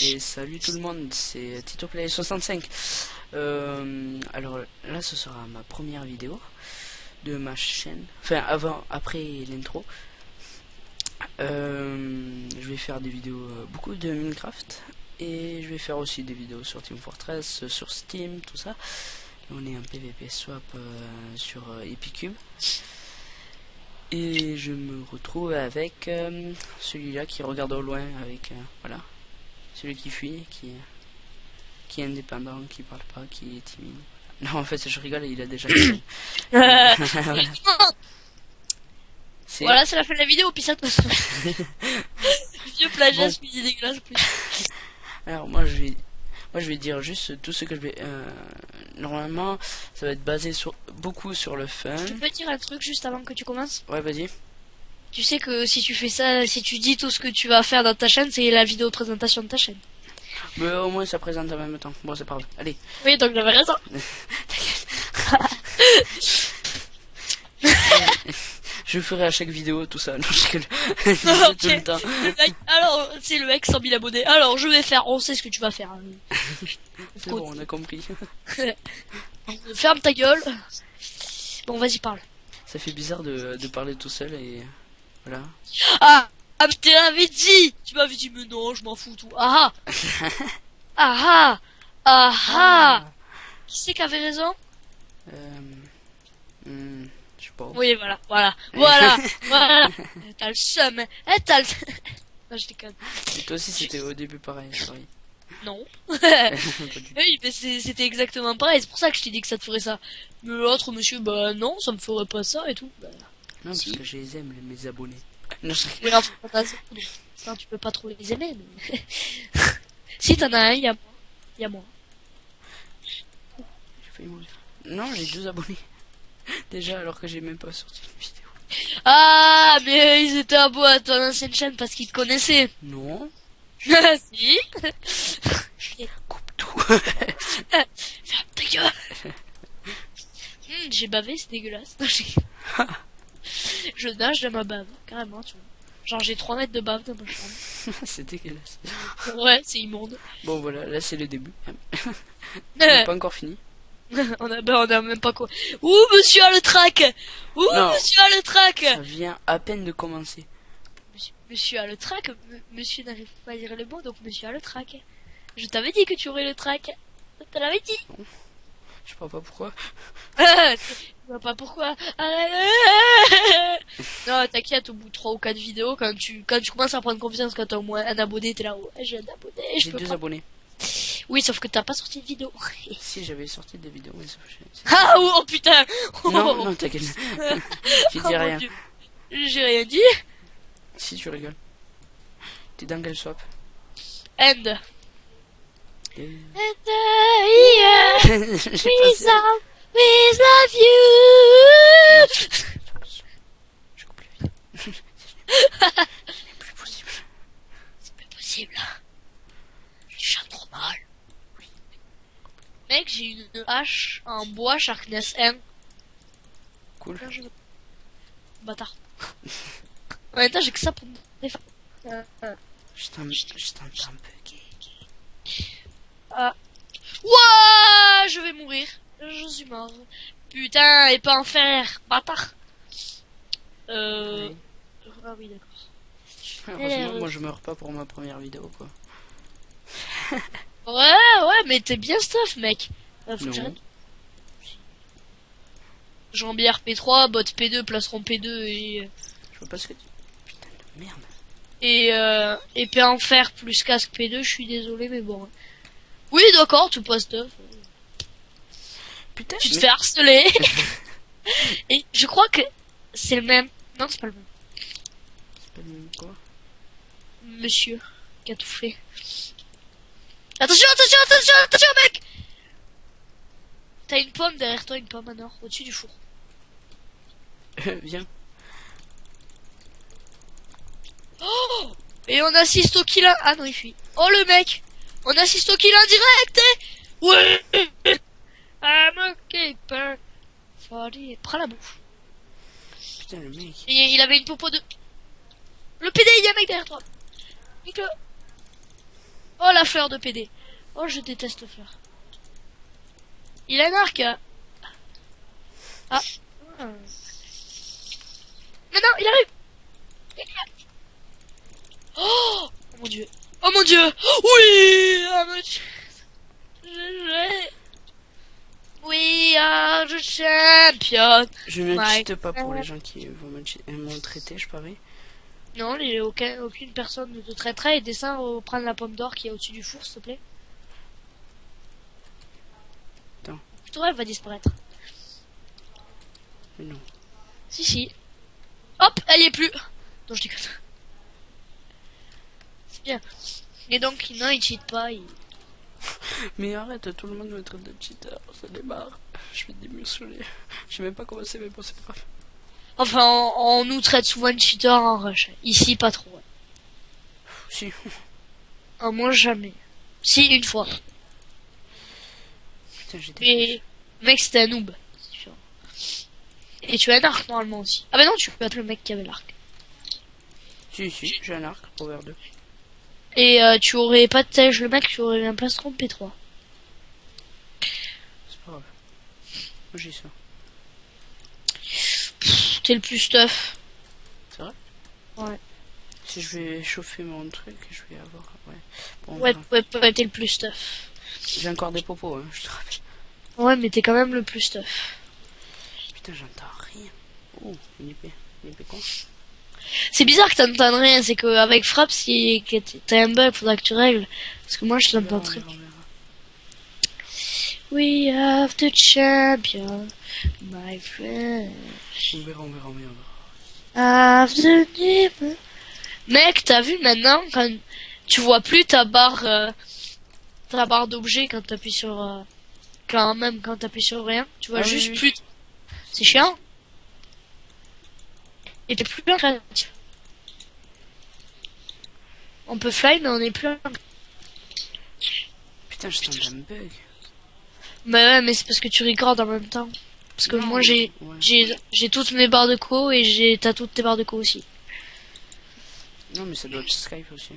Et salut tout le monde, c'est TitoPlay65. Alors là, ce sera ma première vidéo de ma chaîne. Enfin, après l'intro. Je vais faire des vidéos, beaucoup de Minecraft. Et je vais faire aussi des vidéos sur Team Fortress, sur Steam, tout ça. On est un PVP swap sur Epicube. Et je me retrouve avec celui-là qui regarde au loin, avec voilà, celui qui fuit, qui est indépendant, qui parle pas, qui est timide. Non, en fait, je rigole, il a déjà. Voilà. Voilà, c'est la fin de la vidéo, puis ça te vieux plagiat, bon. Dégueulasse. Alors moi je vais dire juste tout ce que je vais. Normalement, ça va être basé beaucoup sur le fun. Je peux dire un truc juste avant que tu commences? Ouais, vas-y. Tu sais que si tu fais ça, si tu dis tout ce que tu vas faire dans ta chaîne, c'est la vidéo de présentation de ta chaîne. Mais au moins ça présente en même temps. Bon, c'est pas grave. Allez. Oui, donc j'avais raison. Je ferai à chaque vidéo tout ça. Non, je okay. Tout le temps. Alors, c'est le mec 100 000 abonnés. Alors, je vais faire. On sait ce que tu vas faire. C'est bon, on a compris. Ferme ta gueule. Bon, vas-y, parle. Ça fait bizarre de parler tout seul et voilà. Ah, tu m'avais dit. Tu m'avais dit, mais non, je m'en fous tout. Ah ah. Ah ah. Qui c'est qui avait raison? Je sais pas. Oui, voilà. Voilà. T'as le seum. T'as le... Non, je déconne. Et toi aussi, c'était au début pareil. Sorry. Non. Oui, mais c'était exactement pareil. C'est pour ça que je t'ai dit que ça te ferait ça. Mais l'autre monsieur, bah non, ça me ferait pas ça et tout. Bah, non, parce que je les aime, mes abonnés. Non, oui, enfin, tu peux pas trop les aimer. Mais... si t'en as un, il y a moi. Non, j'ai 2 abonnés. Déjà, alors que j'ai même pas sorti une vidéo. Ah, mais ils étaient abos à ton ancienne chaîne parce qu'ils te connaissaient. Non. Si. Coupe tout. Ferme ta gueule. J'ai bavé, c'est dégueulasse. Je nage dans ma bave, carrément, tu vois. Genre j'ai 3 mètres de bave dans ma chambre. C'est dégueulasse. Ouais, c'est immonde. Bon voilà, là c'est le début. On n'a pas encore fini. on a même pas quoi. Ouh, monsieur a le trac. Ouh, non, monsieur a le trac. Ça vient à peine de commencer. Monsieur a le trac. Monsieur n'arrive pas à dire le mot, donc monsieur a le trac. Je t'avais dit que tu aurais le trac. Je te l'avais dit. Non. Je sais pas pourquoi. Je vois pas pourquoi. Non, t'inquiète, au bout de 3 ou 4 vidéos, quand tu commences à prendre confiance, quand t'as au moins un abonné, t'es là, ouais, j'ai un abonné. J'ai 2 abonnés. Oui, sauf que t'as pas sorti de vidéo. Si, j'avais sorti des vidéos, mais ah, oh putain. Non, t'inquiète. Tu dis rien. J'ai rien dit. Si, tu rigoles. T'es dans quel swap? End. Yeah. We love you. Je coupe les vidéos. Ce n'est plus possible. C'est plus possible. Tu chantes trop mal. Oui. Mec, j'ai une hache en bois Sharkness M. Cool. Bâtard. En même temps, j'ai que ça pour me défendre. Je t'entends un peu gay. Wouah, je vais mourir. Je suis mort. Putain, et pas en fer, bâtard. Oui. Ah oui, d'accord. Heureusement, moi je meurs pas pour ma première vidéo, quoi. Ouais, mais t'es bien stuff, mec. Faut que j'arrête. Jambier P3, bot P2, placeron P2 et... Je vois pas ce que tu... Putain de merde. Et épée en fer plus casque P2, je suis désolé, mais bon. Oui, d'accord, tu pas stuff. Putain, tu te fais harceler. Et je crois que c'est le même. Non, c'est pas le même. C'est pas le même quoi? Monsieur qui a tout fait. Attention, mec. T'as une pomme derrière toi, une pomme à nord, au-dessus du four. Viens. Oh, et on assiste au kill. Ah non, il fuit. Oh le mec. On assiste au kill indirect. Ouais. I'm a keeper. Prends la bouffe. Putain, le mec. Et il avait une popo de... Le PD, il y a un mec derrière toi. Nique-le. Oh, la fleur de PD. Oh, je déteste le fleur. Il a un arc. Ah. Maintenant, il arrive. Oh, oh mon dieu. Oh mon dieu. Oui. Oh mon dieu. We are the champion. Je ne My cheat pas pour les friend. gens qui vont me traiter, je parie. Non, aucune personne ne te traiterait et descends prendre la pomme d'or qui est au-dessus du four, s'il te plaît. Attends. Toi, elle va disparaître. Mais non. Si, si. Hop, elle y est plus. Non, je déconne. C'est bien. Et donc, non, il cheat pas. Mais arrête, tout le monde me traite de cheater, ça démarre. Je vais démissionner. Je sais même pas comment c'est, mais bon, c'est pas grave. Enfin, on nous traite souvent de cheater en rush. Ici, pas trop. Si. En moins, jamais. Si, une fois. Putain, j'étais. Mais, mec, c'était un noob. C'est différent. Et tu as un arc, normalement, aussi. Ah bah non, tu peux être le mec qui avait l'arc. Si, j'ai un arc, over 2. Et tu aurais pas de tège, le mec, tu aurais un plastron P3. C'est pas grave. Moi, j'ai ça. T'es le plus stuff. C'est vrai? Ouais. Si je vais chauffer mon truc, je vais avoir. Ouais. Bon, Ouais, t'es le plus stuff. j'ai encore des popos, hein, je te rappelle. Ouais, mais t'es quand même le plus stuff. Putain, j'entends rien. Oh, une épée. Une épée con. C'est bizarre que t'entends rien, c'est qu'avec Frappe, si t'as un bug, faudra que tu règles. Parce que moi, je l'entends très bien. We have the champion, my friend. On verra. Have the name. Mec, t'as vu maintenant, quand tu vois plus ta barre d'objet quand t'appuies sur, quand t'appuies sur rien, tu vois juste oui. plus. C'est chiant. Et t'es plus bien créatif. On peut fly, mais on est plus. Putain, je sens un bug. Bah ouais, mais c'est parce que tu recordes en même temps. Parce que Non, moi ouais. j'ai toutes mes barres de co et t'as toutes tes barres de co aussi. Non, mais ça doit être Skype aussi.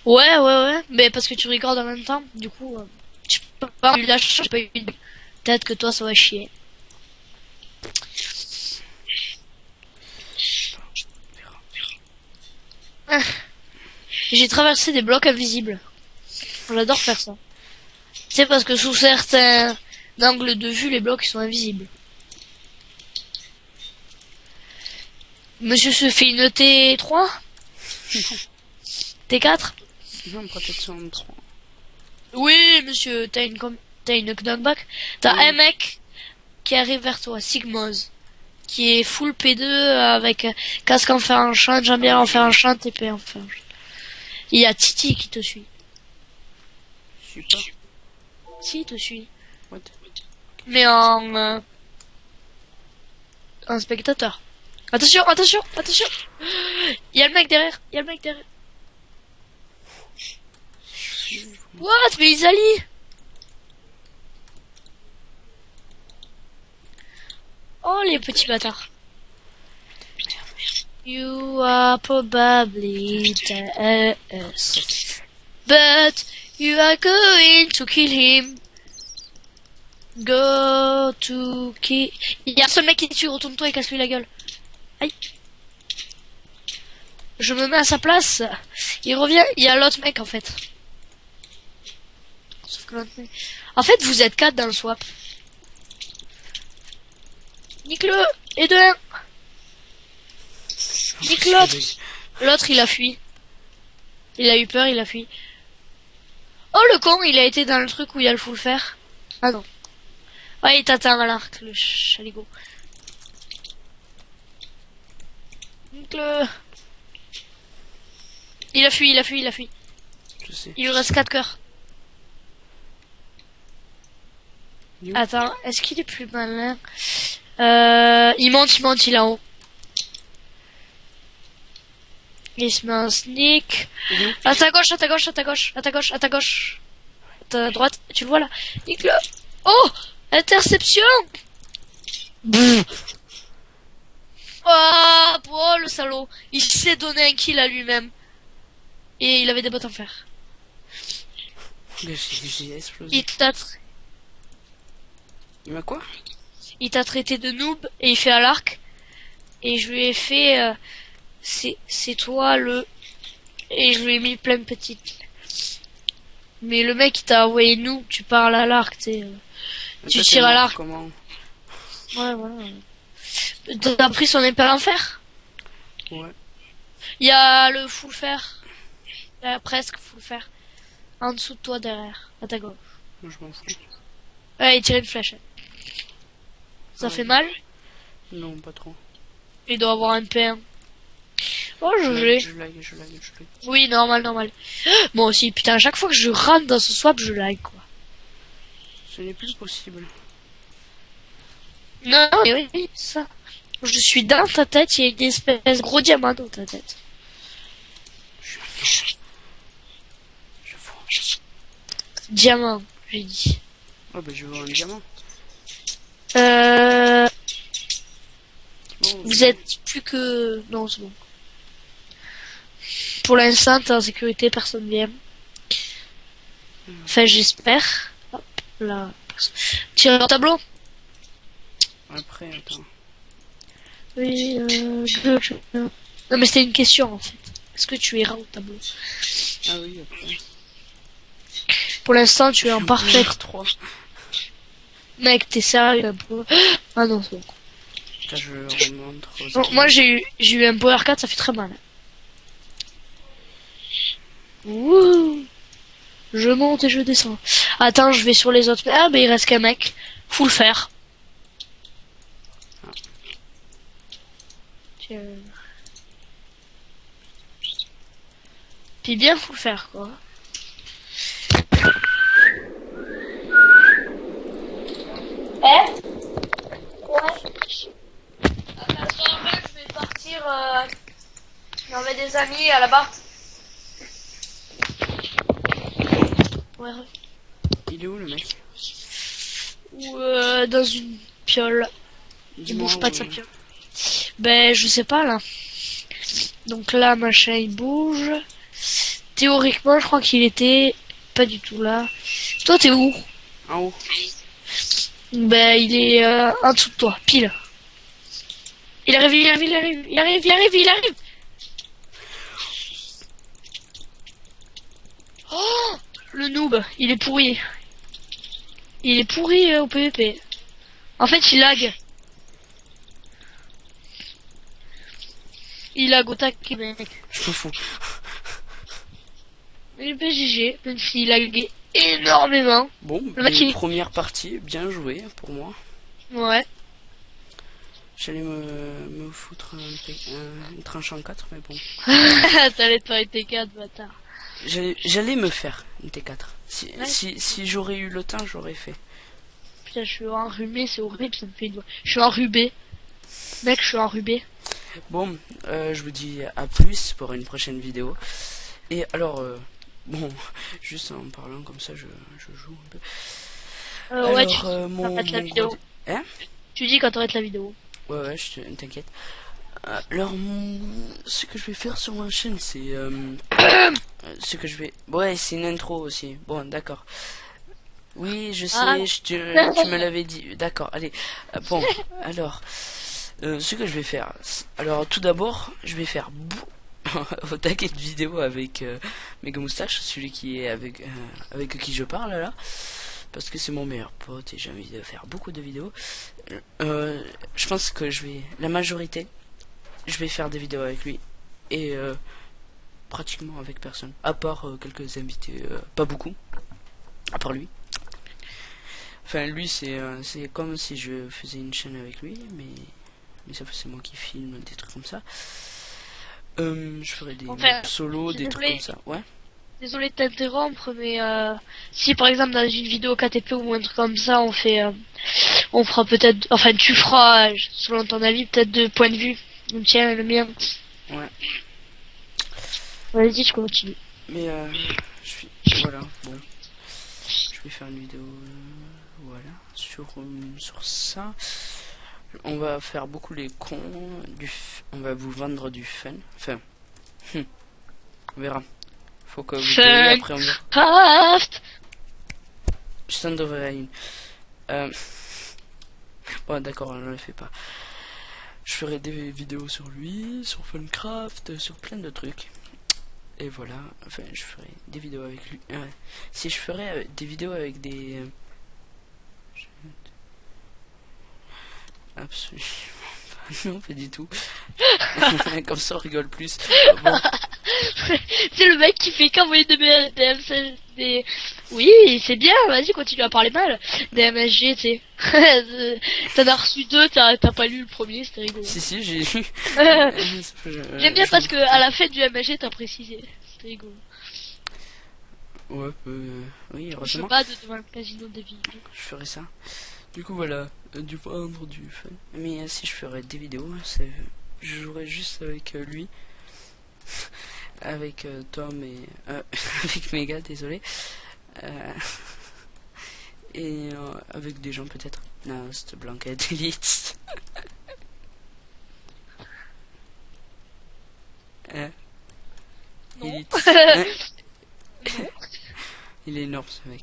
Ouais, mais parce que tu recordes en même temps, du coup, je peux pas eu la chance, j'ai pas eu de- peut-être que toi ça va chier. Ah. J'ai traversé des blocs invisibles. J'adore faire ça. C'est parce que sous certains angles de vue, les blocs ils sont invisibles. Monsieur se fait une T3 T4 Non, protection 3. Oui, monsieur, t'as une knockback. T'as Oui. un mec qui arrive vers toi, Sigmoz, qui est full P2 avec casque en fer enchant, jambière en fer enchant, TP en fer enchant. Il y a Titi qui te suit. Super. Si, il te suit. What? Mais en spectateur. Attention. Il y a le mec derrière. What? Mais ils allient. Oh, les petits bâtards. You are probably the us. But you are going to kill him. Go to kill. Il y a un seul mec qui te tue, retourne-toi et casse-lui la gueule. Aïe. Je me mets à sa place. Il revient, il y a l'autre mec en fait. Sauf que l'autre mec. En fait, vous êtes 4 dans le swap. Nique-le. Et de 1. Nique l'autre. L'autre il a fui. Il a eu peur, il a fui. Oh le con, il a été dans le truc où il y a le full fer. Ah non. Ouais, il t'atteint à l'arc, le chaligo. Nique-le. Il a fui. Je sais. Il lui reste 4 cœurs. You. Attends, est-ce qu'il est plus malin? Il monte, il est en haut. Il se met un sneak. You. À ta gauche. À ta droite, tu le vois là. Nique-le. Oh! Interception! Oh, le salaud. Il s'est donné un kill à lui-même. Et il avait des bottes en fer. J'ai explosé. Il m'a quoi? Il t'a traité de noob et il fait à l'arc. Et je lui ai fait... c'est toi le... Et je lui ai mis plein de petites. Mais le mec il t'a envoyé noob, tu parles à l'arc, tu sais. Tu tires à l'arc. Comment? Ouais, voilà. T'as pris son épée à l'enfer? Ouais. Il y a le full fer. Presque full fer. En dessous de toi, derrière. À ta gauche. Moi, je m'en fous. Ouais, il tire une flèche. Ça fait mal? Non, pas trop. Il doit avoir un P1. Oh, Je l'ai. lag. Oui, normal. Moi aussi, putain, à chaque fois que je rentre dans ce swap, je lag, quoi. Ce n'est plus possible. Non, mais oui, ça. Je suis dans ta tête, il y a une espèce de gros diamant dans ta tête. Je vois. Diamant, j'ai dit. Oh, bah, je vois un diamant. Bon, Vous êtes plus que... Non, c'est bon. Pour l'instant, t'es en sécurité, personne vient. Enfin, j'espère. Hop, là. Tire au tableau. Après, attends. Oui, non, mais c'était une question, en fait. Est-ce que tu iras au tableau? Ah oui, après. Pour l'instant, tu es en parfait. 3. Mec, t'es sérieux un peu? Ah non, c'est bon. Là, je remonte aux Bon, moi, j'ai eu un power 4, ça fait très mal. Wouh! Je monte et je descends. Attends, je vais sur les autres. Ah, mais il reste qu'un mec. Full fer. Tiens. Puis bien full fer, quoi. Ouais. Attends, je vais partir. J'en des amis à là-bas. Ouais. Il est où le mec? Ou dans une piole. Il bouge pas de sa piole. Ben, je sais pas là. Donc là, machin, il bouge. Théoriquement, je crois qu'il était pas du tout là. Toi, t'es où? En haut. Ben, il est en dessous de toi, pile. Il arrive. Oh, le noob, il est pourri. Il est pourri au PVP. En fait, il lag. Il lag au taquet, mec. Je m'en fous. Il est PGG, même s'il laguait énormément. Bon, le mec, première partie, bien joué pour moi. Ouais. J'allais me foutre une tranche en 4, mais bon. T'allais te faire une T4, bâtard. J'allais me faire une T4. Ouais. Si j'aurais eu le temps, j'aurais fait. Putain, je suis enrhumé, c'est horrible, ça me fait une voix. Je suis enrubé. Mec, je suis enrubé. Bon, je vous dis à plus pour une prochaine vidéo. Et alors, bon, juste en parlant comme ça, je joue un peu. Ouais, alors, tu mon la vidéo. gros... Hein? Tu dis quand t'arrêtes la vidéo. Ouais, t'inquiète. Alors, ce que je vais faire sur ma chaîne, c'est... ce que je vais... Ouais, c'est une intro aussi. Bon, d'accord. Oui, je sais, tu me l'avais dit. D'accord, allez. Bon, alors... ce que je vais faire... Alors, tout d'abord, je vais faire... au taquet de vidéo avec Mega Moustache, celui qui est avec qui je parle là, parce que c'est mon meilleur pote et j'ai envie de faire beaucoup de vidéos. Je pense que la majorité, je vais faire des vidéos avec lui et pratiquement avec personne, à part quelques invités, pas beaucoup, à part lui. Enfin, lui, c'est comme si je faisais une chaîne avec lui, mais ça c'est moi qui filme des trucs comme ça. Je ferai des solos, des trucs comme ça, ouais. Désolé de t'interrompre, mais si par exemple dans une vidéo KTP ou un truc comme ça, on fera peut-être, enfin tu feras, selon ton avis, peut-être deux points de vue, le tien et le mien. Ouais. Vas-y, je continue. Mais voilà, bon. Je vais faire une vidéo, voilà, sur ça. On va faire beaucoup les cons, on va vous vendre du fun, enfin, on verra. Faut que vous payiez, après on verra. Je t'en devrais une. Euh... Bon, d'accord, on ne le fait pas. Je ferai des vidéos sur lui, sur Funcraft, sur plein de trucs. Et voilà, enfin, je ferai des vidéos avec lui. Si je ferais des vidéos avec des... Absolument pas. Non, pas du tout. Comme ça, on rigole plus. Bon. C'est le mec qui fait qu'envoyer des... Oui, c'est bien, vas-y, continue à parler mal. Des MSG, tu sais. T'en as reçu 2, t'as pas lu le premier, c'était rigolo. Si, j'ai lu. J'aime bien parce que à la fin du MSG, t'as précisé. C'était rigolo. Ouais, oui, Je heureusement. sais pas devant le casino de vie. Je ferai ça. Du coup, voilà, du vendre, du fun. Mais si je ferais des vidéos, je jouerais juste avec lui. Avec Tom et... avec Mega, désolé. Et avec des gens peut-être. Nast, Blanquette, Elite. Non. Elite. Il est énorme ce mec.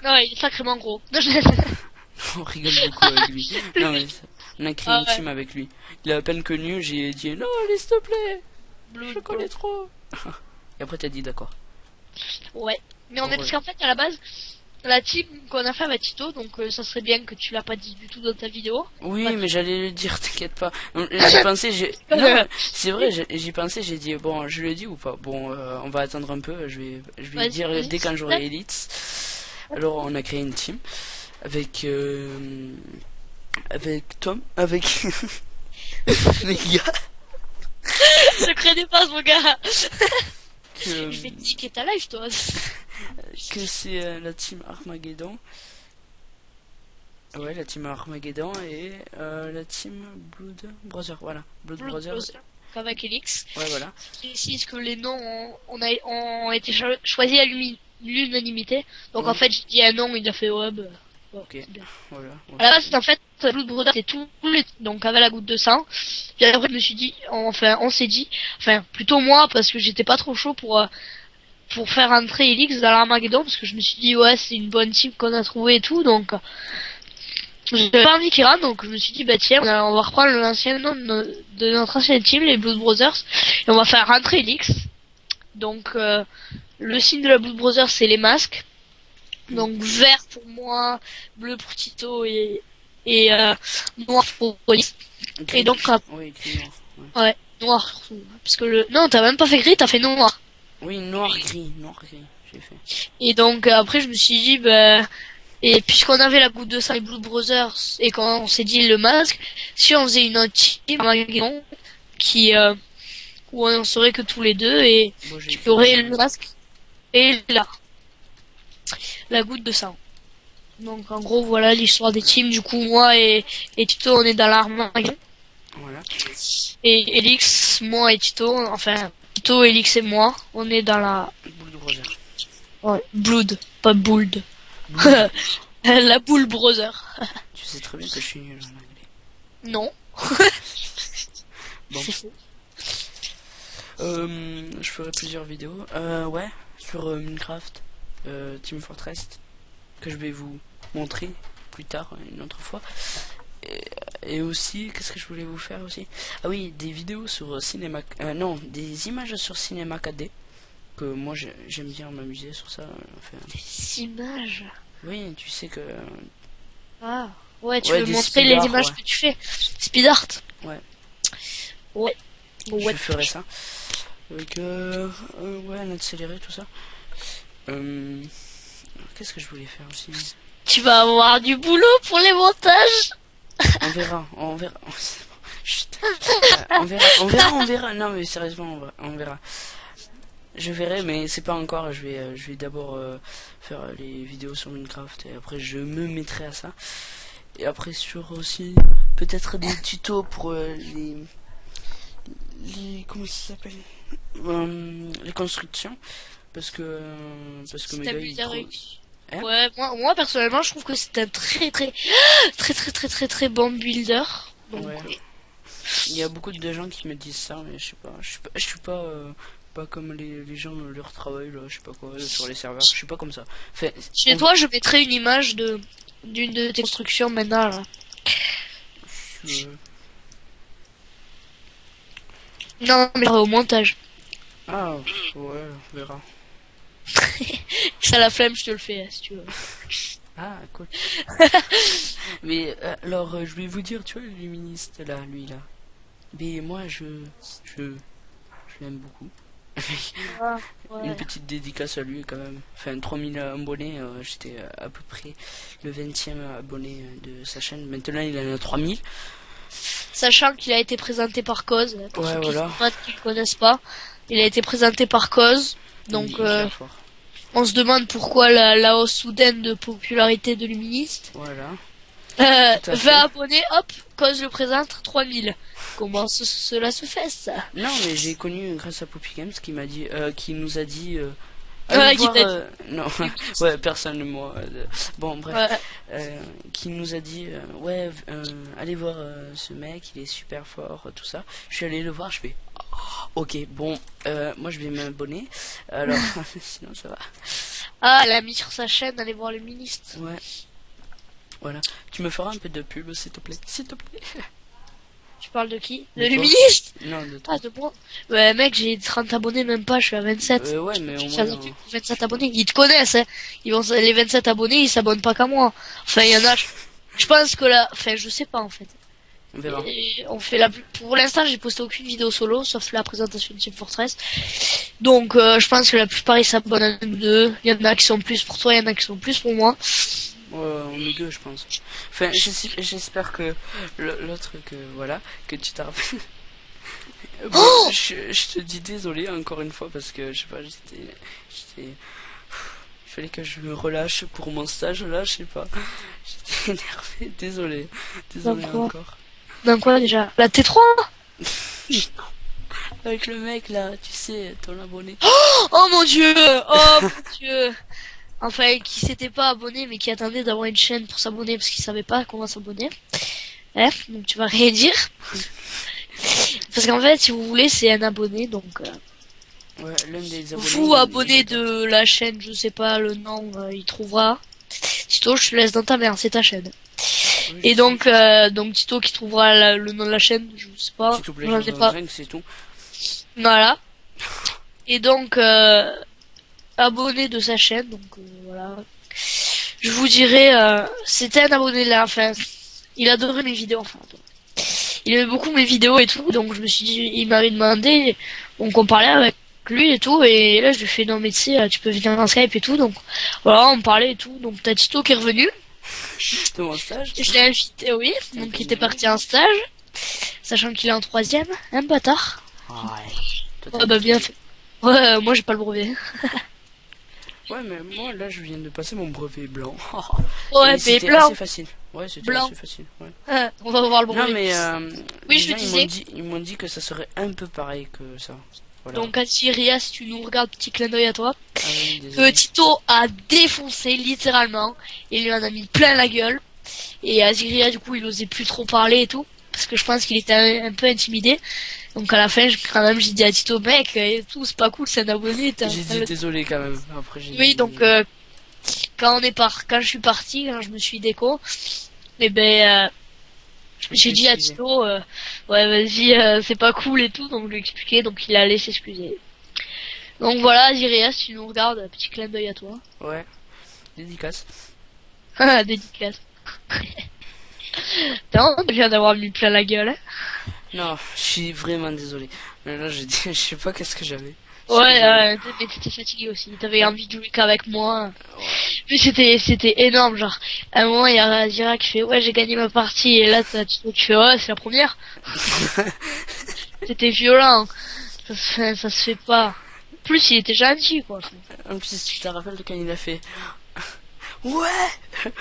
Non, il est sacrément gros. On rigole beaucoup avec lui. Non mais on a créé une ouais. team avec lui. Il a à peine connu, j'ai dit non, allez s'il te plaît. Je connais trop. Et après t'as dit d'accord. Ouais. Mais on est Ouais. parce qu'en fait à la base la team qu'on a fait avec Tito, donc ça serait bien que tu l'as pas dit du tout dans ta vidéo. Oui, Ouais. mais j'allais le dire, t'inquiète pas. J'ai pensé, non, c'est vrai, j'y pensé, j'ai dit bon, je le dis ou pas. Bon, on va attendre un peu. Je vais Vas-y, dire vas-y. dès quand j'aurai Elite. Alors on a créé une team avec avec Tom, avec les gars. Secret des passes, mon gars. Que, Je vais te niquer ta life, toi. que c'est la team Armageddon. Ouais, la team Armageddon et la team Blood Brother, voilà. Blood Brother. Avec Elix. Ouais, voilà. Je précise que les noms ont été choisis à l'unanimité. Donc Ouais. en fait, j'ai dit un nom, il a fait ouais, bah, bon, Ok. c'est bien. Voilà. À la base, en fait, Blood Brother, c'est tout donc avec la goutte de sang. Puis après, je me suis dit, on s'est dit, enfin, plutôt moi, parce que j'étais pas trop chaud pour faire entrer Elix dans l'Armageddon, parce que je me suis dit, ouais, c'est une bonne team qu'on a trouvé et tout, donc, j'avais pas envie qu'il rentre, donc je me suis dit, bah tiens, on va reprendre l'ancien nom de notre ancienne team, les Blood Brothers, et on va faire rentrer Elix. Donc, le signe de la Blood Brothers, c'est les masques. Donc, vert pour moi, bleu pour Tito et noir pour Elix. Gris. Et donc, Oui, gris noir. Ouais. ouais, noir surtout. Parce que non, t'as même pas fait gris, t'as fait noir. Oui, noir gris, j'ai fait. Et donc, après, je me suis dit, bah, et puisqu'on avait la goutte de sang et Blood Brothers, et quand on s'est dit le masque, si on faisait une autre team, Armageddon, qui, où on serait que tous les deux, et Bon, j'ai tu fait- aurais le masque, et là, la goutte de sang. Donc, en gros, voilà l'histoire des teams. Du coup, moi et Tito, on est dans l'Armageddon. Voilà. Et Elix, moi et Tito, enfin, Tito, Elix et moi, on est dans la, Blood Brother. ouais, Blood, pas Bould. Blood. La boule brother. Tu sais très bien que je suis nul en anglais. Non. Bon. C'est faux. Je ferai plusieurs vidéos. Ouais, sur Minecraft, Team Fortress, que je vais vous montrer plus tard, une autre fois. Et aussi, qu'est-ce que je voulais vous faire aussi? Ah oui, des vidéos sur cinéma... non, des images sur Cinéma 4D. Que moi, j'aime bien m'amuser sur ça. Enfin, Des images. oui, tu sais que... Ah. Ouais, tu Ouais, veux des montrer speed les art, images ouais. que tu fais. Speed art. Ouais. Ouais. Bon, ouais. Je ferai ça. Avec, ouais, un accéléré, tout ça. Qu'est-ce que je voulais faire aussi? Tu vas avoir du boulot pour les montages. On verra, on verra. Oh, c'est bon. Chut. On verra. Non, mais sérieusement, on verra. Je verrai, mais c'est pas encore. Je vais d'abord faire les vidéos sur Minecraft et après je me mettrai à ça. Et après sur aussi peut-être des tutos pour les comment ça s'appelle, les constructions, parce que mes gars, ils trouvent- Hein? Ouais, moi personnellement, je trouve que c'est un très bon builder. Donc, Ouais. Il y a beaucoup de gens qui me disent ça, mais je sais pas, je suis pas pas comme les gens leur travail là, je sais pas quoi, sur les serveurs, je suis pas comme ça. Enfin, Chez toi, je mettrai une image d'une de tes constructions maintenant, là. euh, Non, mais au montage. Ah, ouais, on verra. Ça la flemme, je te le fais, si tu veux. Ah, cool. Mais alors, je vais vous dire, tu vois, le luministe là, lui là. Mais moi, je l'aime beaucoup. Ah, ouais. Une petite dédicace à lui quand même. Enfin, 3000 abonnés, j'étais à peu près le 20e abonné de sa chaîne. Maintenant, il en a 3000. Sachant qu'il a été présenté par Cause, pour Ouais, ceux voilà. qui ne connaissent pas, il a été présenté par Cause. Donc, Il est fort. on se demande pourquoi la hausse soudaine de popularité de Luministe. Voilà. Tout à fait. 20 abonnés, hop, Cause le présente 3000. Comment cela se fait, ça? Non, mais j'ai connu grâce à Poppy Games qui nous a dit. Ouais, allez qui voir, t'a dit. non, ouais, personne moi. Bon, bref, Ouais. qui nous a dit ouais, allez voir ce mec, il est super fort, tout ça. Je suis allé le voir, je fais ok, bon, moi je vais m'abonner. Alors, sinon ça va. Ah, elle a mis sur sa chaîne, allez voir Luministe. Ouais. Voilà. Tu me feras un peu de pub, s'il te plaît. S'il te plaît. Tu parles de qui? De De toi. Luministe? Non, de toi. Ah, de moi? Ouais, mec, j'ai 30 abonnés, même pas, je suis à 27. Ouais, mais au Ça moins. fait 27 abonnés. Ils te connaissent, hein. Les 27 abonnés, ils s'abonnent pas qu'à moi. Enfin, il y en a, je pense que là, enfin, je sais pas, en fait. On verra. Et on fait pour l'instant, j'ai posté aucune vidéo solo, sauf la présentation de Team Fortress. Donc, je pense que la plupart, ils s'abonnent à nous deux. Il y en a qui sont plus pour toi, il y en a qui sont plus pour moi. Ouais, on est deux, je pense. Enfin, j'espère que l'autre, que voilà, que tu t'as rappelé. Bon, Oh je te dis désolé encore une fois parce que je sais pas, il fallait que je me relâche pour mon stage là, je sais pas. J'étais énervé, désolé Dans quoi encore. Dans quoi, déjà? La T3? Avec le mec là, tu sais, ton abonné. Oh mon dieu! Oh mon dieu! Enfin, qui s'était pas abonné, mais qui attendait d'avoir une chaîne pour s'abonner parce qu'il savait pas comment s'abonner. Bref, donc tu vas rien dire. Parce qu'en fait, si vous voulez, c'est un abonné, donc... Ouais, l'un des abonnés. vous, abonné de la chaîne, je sais pas le nom, il trouvera. Tito, je te laisse dans ta merde, c'est ta chaîne. Oui, Et donc Tito qui trouvera le nom de la chaîne, je sais pas. s'il te plaît, J'en ai pas. c'est tout. Voilà. Et donc, abonné de sa chaîne, donc voilà. Je vous dirais, c'était un abonné là, enfin, il adorait mes vidéos, enfin, il aimait beaucoup mes vidéos et tout, donc je me suis dit, il m'avait demandé, donc on parlait avec lui et tout, et là je lui ai fait, non mais tu sais, tu peux venir en Skype et tout, donc voilà, on parlait et tout, donc t'as Tito qui est revenu. De mon stage. Je l'ai invité, oui, donc il était parti en stage, sachant qu'il est en 3e, un bâtard. Ouais. Ouais, bah bien fait. Ouais, moi j'ai pas le brevet. Ouais, mais moi là je viens de passer mon brevet blanc. Ouais, Et mais c'était blanc. assez facile. Ouais, c'était Blanc. assez facile. Ouais. On va voir le brevet. Non, mais Oui, les je le gens, disais. ils m'ont dit que ça serait un peu pareil que ça. Voilà. Donc Ria, si tu nous regardes, petit clin d'œil à toi. Ah oui, désolé. Tito a défoncé littéralement. Il lui en a mis plein la gueule. Et Aziria, du coup, il osait plus trop parler et tout. Parce que je pense qu'il était un peu intimidé. Donc à la fin, quand même, j'ai dit à Tito, mec, et tout, c'est pas cool, c'est un abonné. J'ai dit désolé quand même. Après, j'ai Oui, dit... donc quand je suis parti, quand je me suis déco, et ben j'ai dit à Tito, ouais vas-y, c'est pas cool et tout, donc je lui ai expliqué, donc il allait s'excuser. Donc voilà, Aziria, si tu nous regardes, petit clin d'œil à toi. Ouais, dédicace. Dédicace. Putain, on vient d'avoir mis plein la gueule. Hein. Non, je suis vraiment désolé. Mais là, je sais pas qu'est-ce que j'avais. Ouais, mais t'étais fatigué aussi. T'avais envie de jouer qu'avec moi. Ouais. Mais c'était énorme, genre. À un moment, il y a Azira qui fait, ouais, j'ai gagné ma partie. Et là, tu fais, ouais, c'est la première. C'était violent. Ça se fait pas. En plus, il était gentil, quoi. En plus, tu te rappelles quand il a fait... Ouais.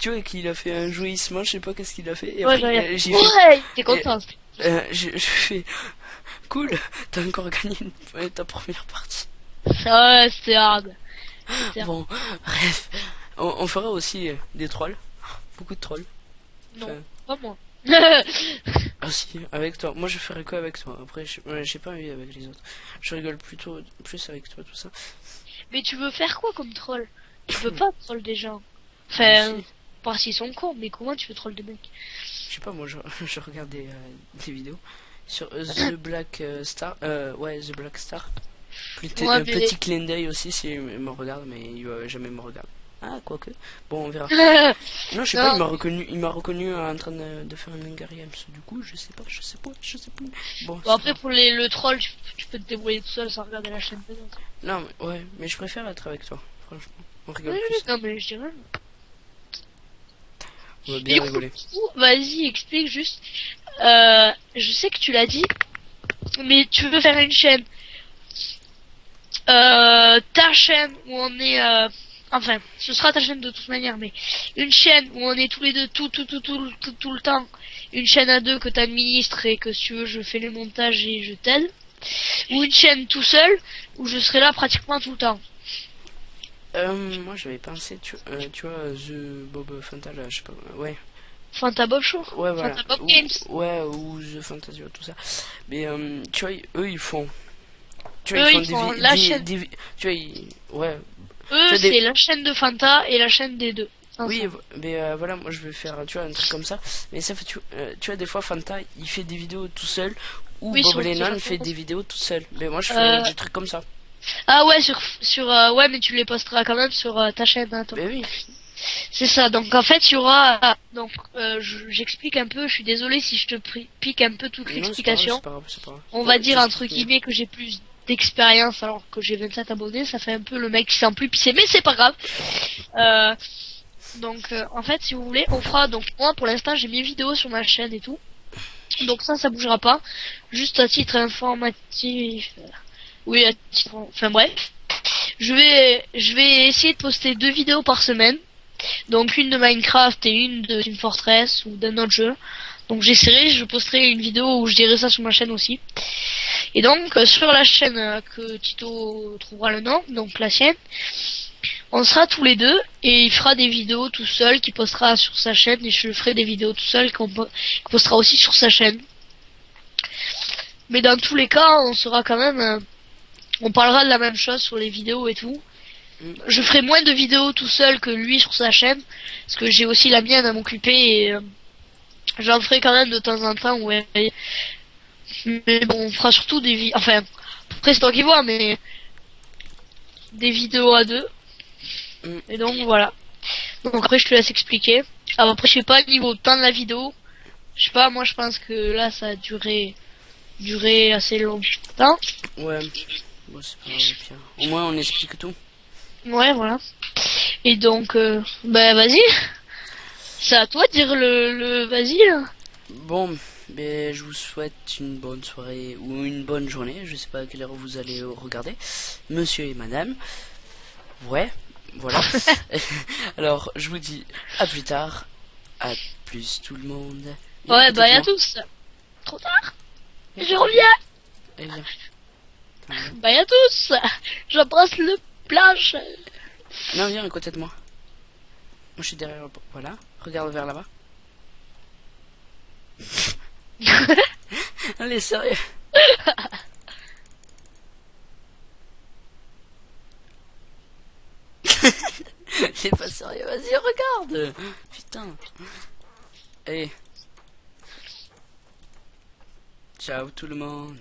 Tu vois qu'il a fait un jouissement, je sais pas qu'est-ce qu'il a fait. Et ouais, après, j'ai ouais, t'es content. je fais... Cool, t'as encore gagné ta première partie. Ouais, c'était hard. Bon, bref. On fera aussi des trolls. Beaucoup de trolls. Non, Enfin, pas moi. Ah si, avec toi. Moi je ferais quoi avec toi? Après, j'ai pas envie avec les autres. Je rigole plutôt plus avec toi, tout ça. Mais tu veux faire quoi comme troll? Tu peux pas troll des gens. Mais Enfin, si, pas s'ils sont cons, mais comment tu veux troll des mecs? je sais pas, moi je, je regarde des vidéos sur The Black Star. Ouais, The Black Star. Ouais, mais... Petit clin d'œil aussi s'il me regarde, mais il va jamais me regarder. Ah, quoique. Bon, on verra. Non, je sais pas, non, il m'a reconnu en train de faire un Hunger Games. Du coup, je sais pas, je sais pas, je sais plus. Bon, bon, c'est après pas pour le troll, tu peux te débrouiller tout seul sans regarder la chaîne des autres. grave. Non, ouais, mais je préfère être avec toi, franchement. On rigole Oui, plus. non, mais je dirais. On va Et bien du coup, rigoler. vas-y, explique juste. Je sais que tu l'as dit, mais tu veux faire une chaîne. Ta chaîne où on est, enfin, ce sera ta chaîne de toute manière, mais une chaîne où on est tous les deux tout le temps, une chaîne à deux que t'administres et que si tu veux je fais les montages et je t'aide, ou une chaîne tout seul où je serai là pratiquement tout le temps. Moi j'avais pensé, tu vois, The Bob Fanta, là, je sais pas, ouais. Fanta Bob Show, Ouais, voilà. Fanta Bob Games. Ouais, ou The Fantasio, tout ça. Mais, tu vois, eux, ils font. Tu vois, Eux ils font ils font la chaîne. tu vois, ouais. Tu Eux vois, c'est la chaîne de Fanta et la chaîne des deux. oui, Ensemble. mais voilà, moi je vais faire, tu vois, un truc comme ça. Mais ça fait, tu vois, des fois, Fanta, il fait des vidéos tout seul. Ou Oui, Bob sur Lennon TikTok. fait des vidéos tout seul. Mais moi, je fais Euh, des trucs comme ça. ah ouais sur ouais mais tu les posteras quand même sur ta chaîne hein, toi. Mais oui. C'est ça, donc en fait il y aura donc j'explique un peu, je suis désolé si je te pique un peu toute Non, c'est pas grave, l'explication. c'est pas grave, c'est pas grave. On va dire entre T'expliques mieux. guillemets que j'ai plus d'expérience alors que j'ai 27 abonnés, ça fait un peu le mec qui sent plus pisser, mais c'est pas grave. Euh, donc en fait si vous voulez, on fera donc moi pour l'instant j'ai mis vidéo sur ma chaîne et tout. Donc ça bougera pas. Juste à titre informatif. Oui, à titre enfin bref. Je vais essayer de poster 2 vidéos par semaine. Donc une de Minecraft et une de Team Fortress ou d'un autre jeu. Donc j'essaierai, je posterai une vidéo où je dirai ça sur ma chaîne aussi. Et donc sur la chaîne que Tito trouvera le nom, donc la sienne, on sera tous les deux et il fera des vidéos tout seul qu'il postera sur sa chaîne et je ferai des vidéos tout seul qu'il postera aussi sur sa chaîne. Mais dans tous les cas, on sera quand même, on parlera de la même chose sur les vidéos et tout. Je ferai moins de vidéos tout seul que lui sur sa chaîne parce que j'ai aussi la mienne à m'occuper et j'en ferai quand même de temps en temps. Ouais. Mais bon, on fera surtout des vidéos. Enfin, après c'est toi qui vois, mais des vidéos à deux. Et donc voilà. Donc après je te laisse expliquer. Alors après je sais pas niveau temps de la vidéo. Je sais pas, moi je pense que là ça a duré assez longtemps. Ouais. Bon, c'est pas grave, Pierre. Au moins, on explique tout. Ouais voilà. Et donc bah vas-y. C'est à toi de dire le vas-y là. Bon, ben, je vous souhaite une bonne soirée ou une bonne journée. Je sais pas à quelle heure vous allez regarder. Monsieur et madame. Ouais, voilà. Alors, je vous dis à plus tard. À plus tout le monde. Viens Ouais à côté bah de à moi. tous. Trop tard. Viens à Je côté de moi. reviens. Eh, viens. Attends, Bye à tous. J'embrasse le plage. non, viens à côté de moi. Moi, je suis derrière. Voilà. Regarde vers là-bas. Allez, sérieux. C'est pas sérieux. Vas-y, regarde. Putain. Allez. Ciao tout le monde.